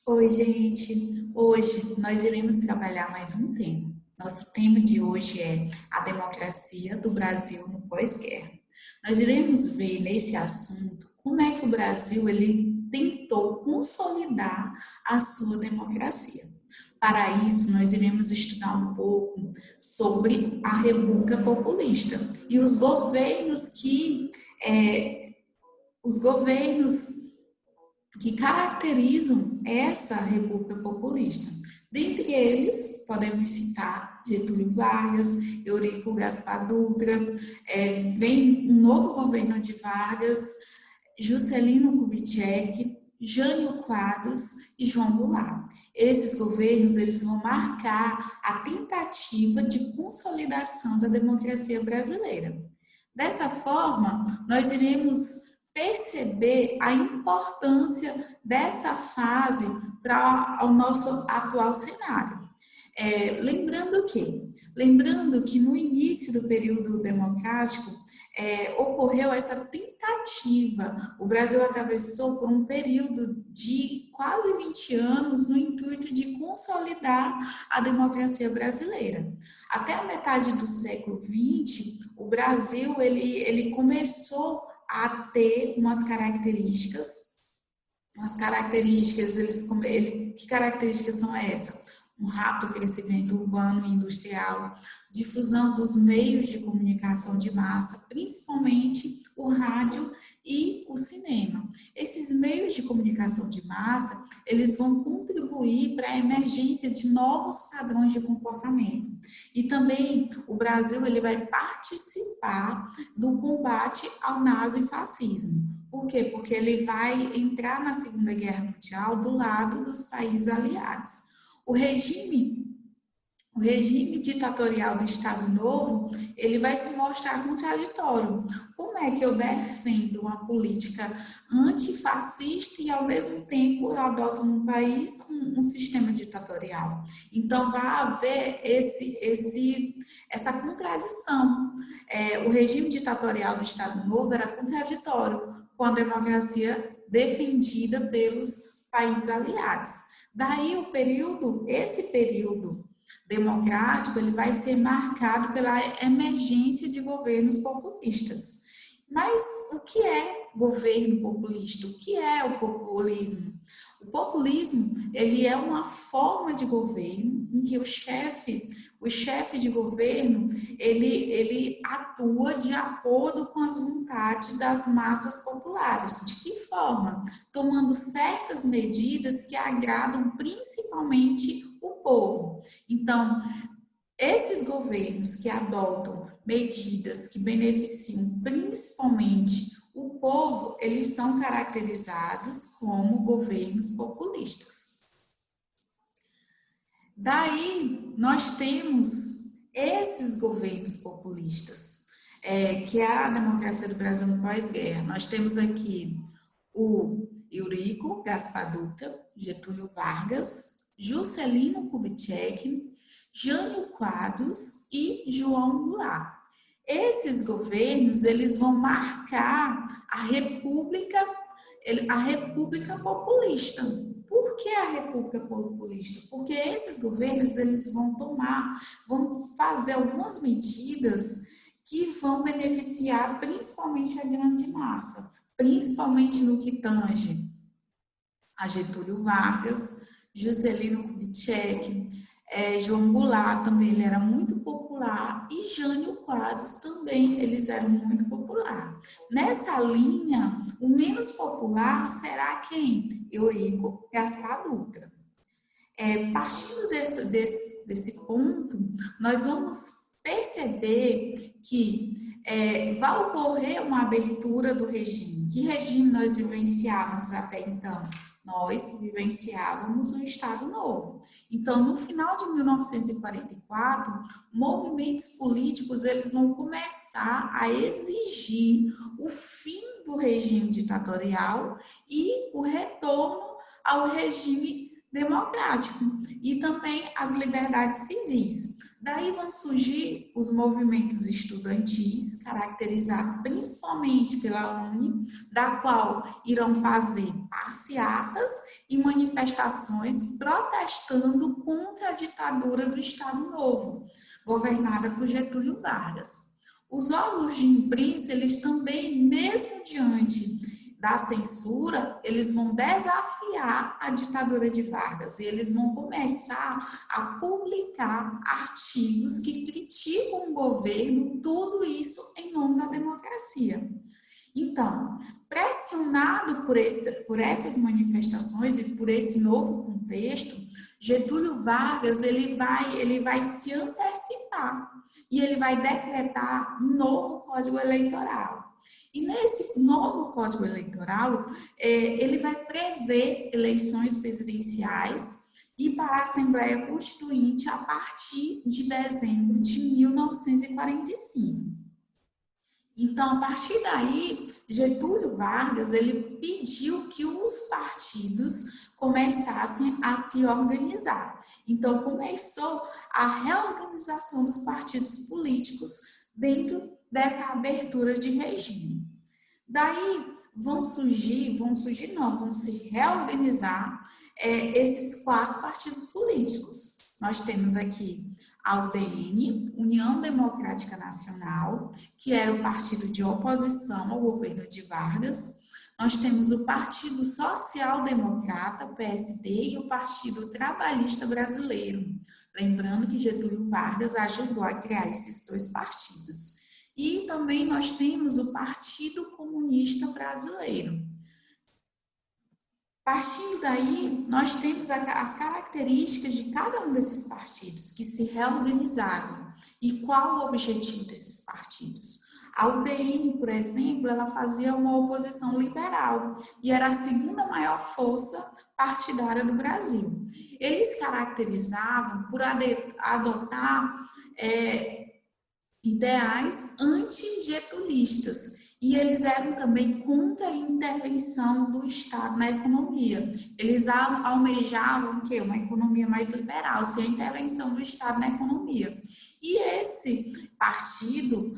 Oi, gente. Hoje nós iremos trabalhar mais um tema. Nosso tema de hoje é a democracia do Brasil no pós-guerra. Nós iremos ver nesse assunto como é que o Brasil ele tentou consolidar a sua democracia. Para isso, nós iremos estudar um pouco sobre a República Populista e os governos que caracterizam essa República Populista. Dentre eles, podemos citar Getúlio Vargas, Eurico Gaspar Dutra, vem um novo governo de Vargas, Juscelino Kubitschek, Jânio Quadros e João Goulart. Esses governos eles vão marcar a tentativa de consolidação da democracia brasileira. Dessa forma, nós iremos perceber a importância dessa fase para o nosso atual cenário. Lembrando que no início do período democrático ocorreu essa tentativa. O Brasil atravessou por um período de quase 20 anos no intuito de consolidar a democracia brasileira. Até a metade do século XX, o Brasil ele começou a ter que características são essas? Um rápido crescimento urbano e industrial, difusão dos meios de comunicação de massa, principalmente o rádio e o cinema. Esses meios de comunicação de massa, eles vão contribuir para a emergência de novos padrões de comportamento. E também o Brasil ele vai participar do combate ao nazifascismo. Por quê? Porque ele vai entrar na Segunda Guerra Mundial do lado dos países aliados. O regime ditatorial do Estado Novo, ele vai se mostrar contraditório. Como é que eu defendo uma política antifascista e, ao mesmo tempo, eu adoto num país um sistema ditatorial? Então, vai haver essa contradição. O regime ditatorial do Estado Novo era contraditório com a democracia defendida pelos países aliados. Daí esse período democrático, ele vai ser marcado pela emergência de governos populistas. Mas o que é governo populista? O que é o populismo? O populismo, ele é uma forma de governo em que o chefe de governo, ele atua de acordo com as vontades das massas populares. De que forma? Tomando certas medidas que agradam principalmente o povo. Então, esses governos que adotam medidas que beneficiam principalmente o povo, eles são caracterizados como governos populistas. Daí, nós temos esses governos populistas, que é a democracia do Brasil no pós-guerra. Nós temos aqui o Eurico Gaspar Dutra, Getúlio Vargas, Juscelino Kubitschek, Jânio Quadros e João Goulart. Esses governos, eles vão marcar a República populista. Por que a República populista? Porque esses governos, eles vão fazer algumas medidas que vão beneficiar principalmente a grande massa, principalmente no que tange a Getúlio Vargas, Juscelino Kubitschek, João Goulart também ele era muito popular e Jânio Quadros também eles eram muito popular. Nessa linha, o menos popular será quem? Eurico Gaspar Dutra. Partindo desse ponto, nós vamos perceber que vai ocorrer uma abertura do regime. Que regime nós vivenciávamos até então? Nós vivenciávamos um Estado Novo. Então, no final de 1944, movimentos políticos eles vão começar a exigir o fim do regime ditatorial e o retorno ao regime democrático e também as liberdades civis. Daí vão surgir os movimentos estudantis, caracterizados principalmente pela UNE, da qual irão fazer passeatas e manifestações protestando contra a ditadura do Estado Novo, governada por Getúlio Vargas. Os órgãos de imprensa, eles também, mesmo diante da censura, eles vão desafiar a ditadura de Vargas e eles vão começar a publicar artigos que criticam o governo, tudo isso em nome da democracia. Então, pressionado por essas manifestações e por esse novo contexto, Getúlio Vargas ele vai se antecipar e ele vai decretar um novo Código Eleitoral. E nesse novo Código Eleitoral, ele vai prever eleições presidenciais e para a Assembleia Constituinte a partir de dezembro de 1945. Então, a partir daí, Getúlio Vargas ele pediu que os partidos começassem a se organizar. Então, começou a reorganização dos partidos políticos dentro dessa abertura de regime. Daí vão se reorganizar esses 4 partidos políticos. Nós temos aqui a UDN, União Democrática Nacional, que era o partido de oposição ao governo de Vargas. Nós temos o Partido Social Democrata, PSD, e o Partido Trabalhista Brasileiro. Lembrando que Getúlio Vargas ajudou a criar esses 2 partidos. E também nós temos o Partido Comunista Brasileiro. Partindo daí, nós temos as características de cada um desses partidos que se reorganizaram e qual o objetivo desses partidos. A UDN, por exemplo, ela fazia uma oposição liberal e era a segunda maior força partidária do Brasil. Eles caracterizavam por adotar ideais antigetulistas. E eles eram também contra a intervenção do Estado na economia. Eles almejavam o quê? Uma economia mais liberal, sem a intervenção do Estado na economia. E esse partido,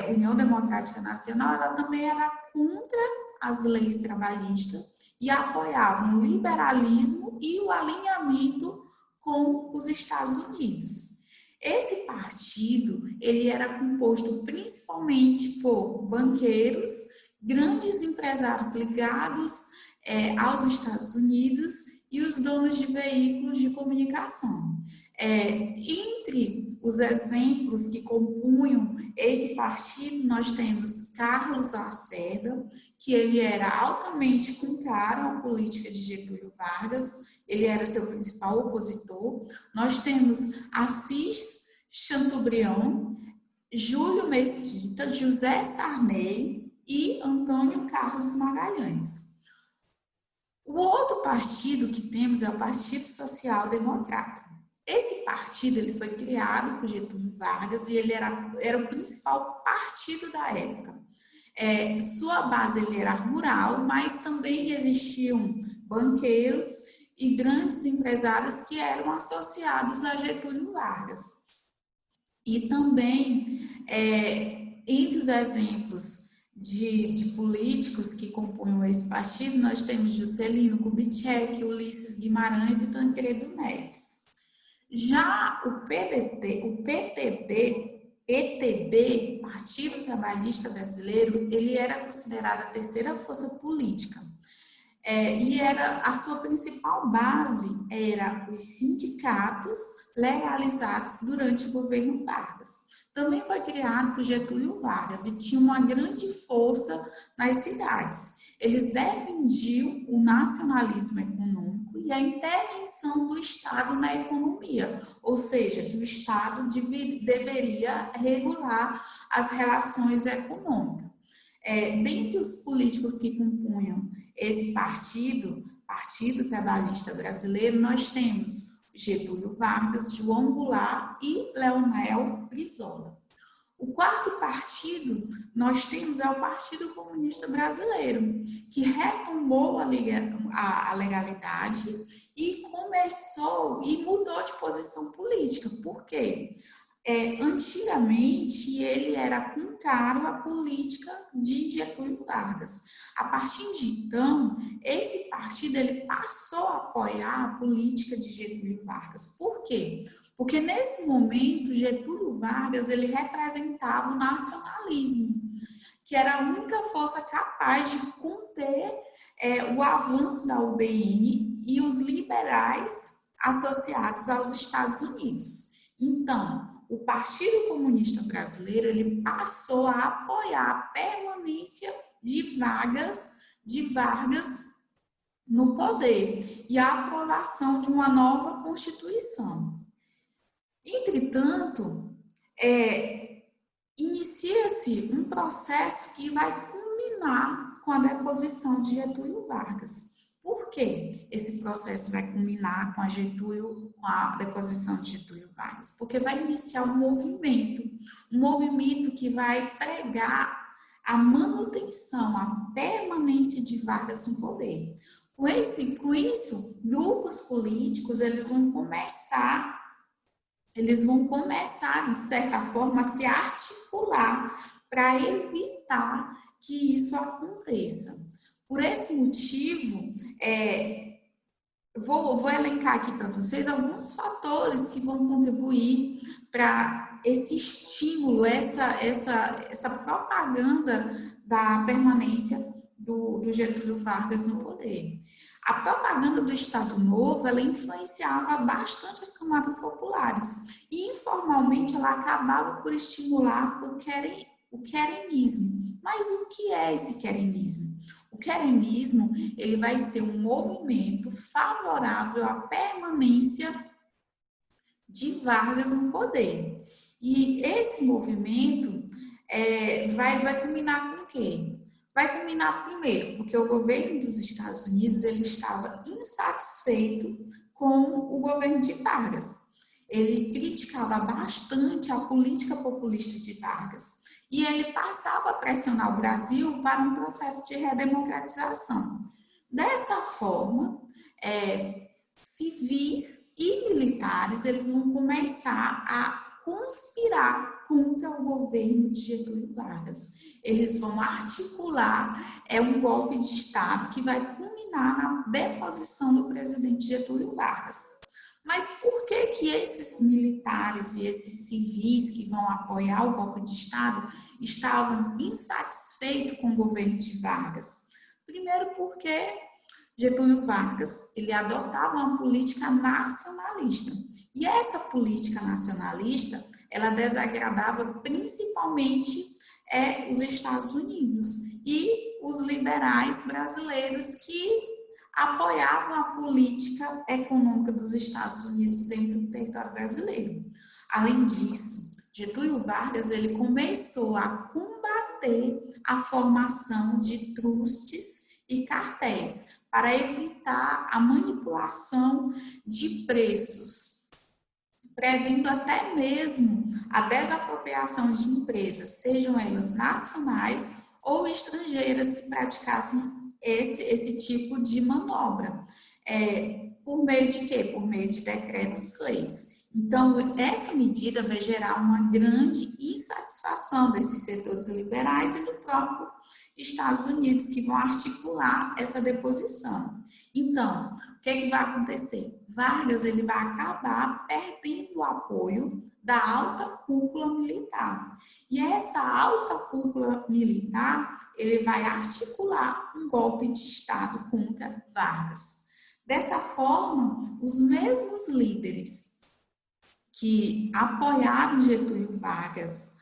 União Democrática Nacional, ela também era contra as leis trabalhistas e apoiava o liberalismo e o alinhamento com os Estados Unidos. Esse partido, ele era composto principalmente por banqueiros, grandes empresários ligados aos Estados Unidos e os donos de veículos de comunicação. Entre os exemplos que compunham esse partido, nós temos Carlos Lacerda, que ele era altamente contrário à política de Getúlio Vargas, ele era seu principal opositor. Nós temos Assis Chateaubriand, Júlio Mesquita, José Sarney e Antônio Carlos Magalhães. O outro partido que temos é o Partido Social Democrata. Esse partido ele foi criado por Getúlio Vargas e ele era o principal partido da época. Sua base ele era rural, mas também existiam banqueiros e grandes empresários que eram associados a Getúlio Vargas. E também, entre os exemplos de políticos que compunham esse partido, nós temos Juscelino Kubitschek, Ulisses Guimarães e Tancredo Neves. Já o PTB, Partido Trabalhista Brasileiro, ele era considerado a terceira força política. E a sua principal base era os sindicatos legalizados durante o governo Vargas. Também foi criado por Getúlio Vargas e tinha uma grande força nas cidades. Eles defendiam o nacionalismo econômico e a intervenção do Estado na economia, ou seja, que o Estado deveria regular as relações econômicas. Dentre os políticos que compunham esse Partido Trabalhista Brasileiro, nós temos Getúlio Vargas, João Goulart e Leonel Brizola. O quarto partido nós temos o Partido Comunista Brasileiro, que retomou a legalidade e começou e mudou de posição política. Por quê? Antigamente, ele era contrário à política de Getúlio Vargas. A partir de então, esse partido ele passou a apoiar a política de Getúlio Vargas. Por quê? Porque nesse momento, Getúlio Vargas ele representava o nacionalismo, que era a única força capaz de conter o avanço da UBN e os liberais associados aos Estados Unidos. Então, o Partido Comunista Brasileiro ele passou a apoiar a permanência de Vargas no poder e a aprovação de uma nova Constituição. Entretanto, inicia-se um processo que vai culminar com a deposição de Getúlio Vargas. Por que esse processo vai culminar com a deposição de Getúlio Vargas? Porque vai iniciar um movimento que vai pregar a manutenção, a permanência de Vargas no poder. Com isso, grupos políticos eles vão começar, de certa forma, a se articular para evitar que isso aconteça. Por esse motivo, vou elencar aqui para vocês alguns fatores que vão contribuir para esse estímulo, essa propaganda da permanência do Getúlio Vargas no poder. A propaganda do Estado Novo, ela influenciava bastante as camadas populares e, informalmente, ela acabava por estimular o queremismo. Mas o que é esse queremismo? O queremismo, ele vai ser um movimento favorável à permanência de Vargas no poder. E esse movimento vai culminar com o quê? Vai culminar primeiro, porque o governo dos Estados Unidos ele estava insatisfeito com o governo de Vargas. Ele criticava bastante a política populista de Vargas. E ele passava a pressionar o Brasil para um processo de redemocratização. Dessa forma, civis e militares eles vão começar a conspirar contra o governo de Getúlio Vargas. Eles vão articular um golpe de Estado que vai culminar na deposição do presidente Getúlio Vargas. Mas por que esses militares e esses civis que vão apoiar o golpe de Estado estavam insatisfeitos com o governo de Vargas? Primeiro porque Getúlio Vargas ele adotava uma política nacionalista. E essa política nacionalista, ela desagradava principalmente os Estados Unidos e os liberais brasileiros que apoiavam a política econômica dos Estados Unidos dentro do território brasileiro. Além disso, Getúlio Vargas ele começou a combater a formação de trustes e cartéis para evitar a manipulação de preços, prevendo até mesmo a desapropriação de empresas, sejam elas nacionais ou estrangeiras que praticassem esse tipo de manobra. Por meio de quê? Por meio de decretos-leis. Então, essa medida vai gerar uma grande insatisfação desses setores liberais e do próprio Estados Unidos, que vão articular essa deposição. Então, o que vai acontecer? Vargas ele vai acabar perdendo o apoio da alta cúpula militar. E essa alta cúpula militar, ele vai articular um golpe de Estado contra Vargas. Dessa forma, os mesmos líderes que apoiaram Getúlio Vargas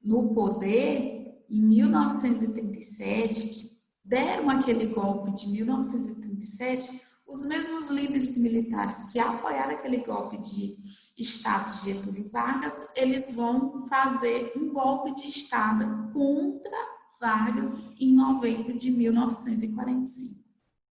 no poder em 1937, que deram aquele golpe de 1937, os mesmos líderes militares que apoiaram aquele golpe de Estado de Getúlio Vargas, eles vão fazer um golpe de Estado contra Vargas em novembro de 1945.